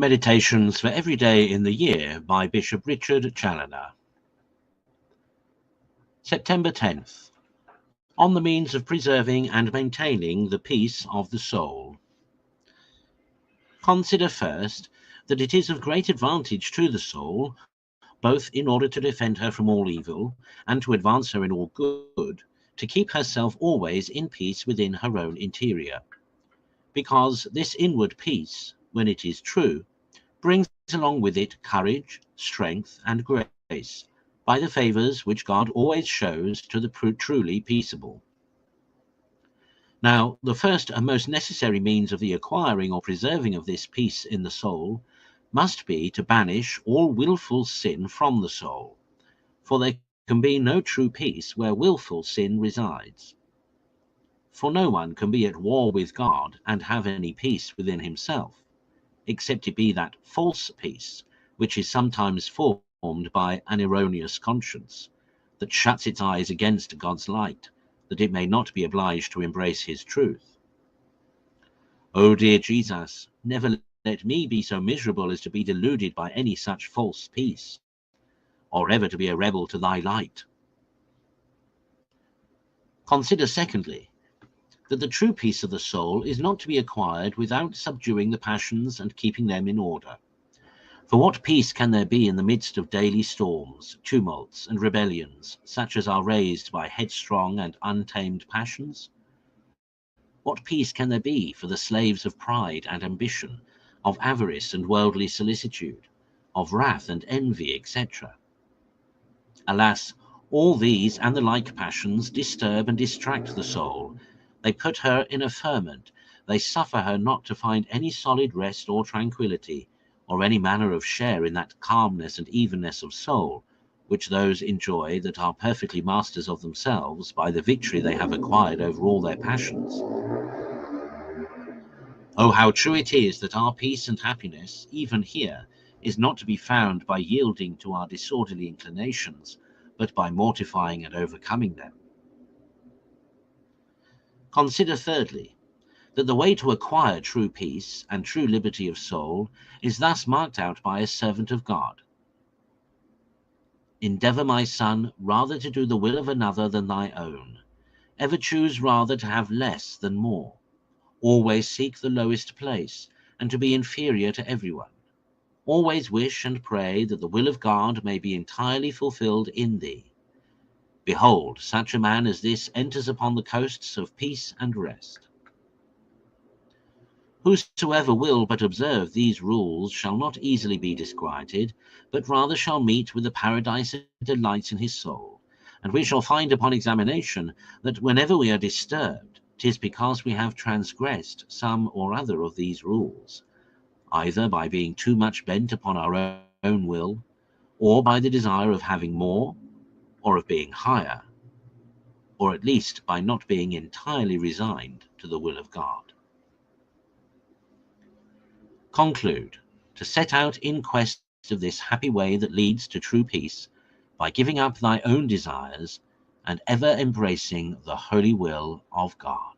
Meditations for Every Day in the Year by Bishop Richard Challoner. September 10th. On the means of preserving and maintaining the peace of the soul. Consider first that it is of great advantage to the soul, both in order to defend her from all evil and to advance her in all good, to keep herself always in peace within her own interior. Because this inward peace, when it is true, brings along with it courage, strength, and grace, by the favours which God always shows to the truly peaceable. Now, the first and most necessary means of the acquiring or preserving of this peace in the soul must be to banish all wilful sin from the soul, for there can be no true peace where wilful sin resides. For no one can be at war with God and have any peace within himself, except it be that false peace which is sometimes formed by an erroneous conscience, that shuts its eyes against God's light, that it may not be obliged to embrace his truth. O dear Jesus, never let me be so miserable as to be deluded by any such false peace, or ever to be a rebel to thy light. Consider secondly, that the true peace of the soul is not to be acquired without subduing the passions and keeping them in order. For what peace can there be in the midst of daily storms, tumults, and rebellions, such as are raised by headstrong and untamed passions? What peace can there be for the slaves of pride and ambition, of avarice and worldly solicitude, of wrath and envy, etc.? Alas, all these and the like passions disturb and distract the soul. They put her in a ferment. They suffer her not to find any solid rest or tranquillity, or any manner of share in that calmness and evenness of soul, which those enjoy that are perfectly masters of themselves by the victory they have acquired over all their passions. Oh, how true it is that our peace and happiness, even here, is not to be found by yielding to our disorderly inclinations, but by mortifying and overcoming them. Consider thirdly, that the way to acquire true peace and true liberty of soul is thus marked out by a servant of God. Endeavour, my son, rather to do the will of another than thy own. Ever choose rather to have less than more. Always seek the lowest place, and to be inferior to everyone. Always wish and pray that the will of God may be entirely fulfilled in thee. Behold, such a man as this enters upon the coasts of peace and rest. Whosoever will but observe these rules shall not easily be disquieted, but rather shall meet with the paradise that delights in his soul. And we shall find upon examination that whenever we are disturbed, 'tis because we have transgressed some or other of these rules, either by being too much bent upon our own will, or by the desire of having more, or of being higher, or at least by not being entirely resigned to the will of God. Conclude, to set out in quest of this happy way that leads to true peace, by giving up thy own desires and ever embracing the holy will of God.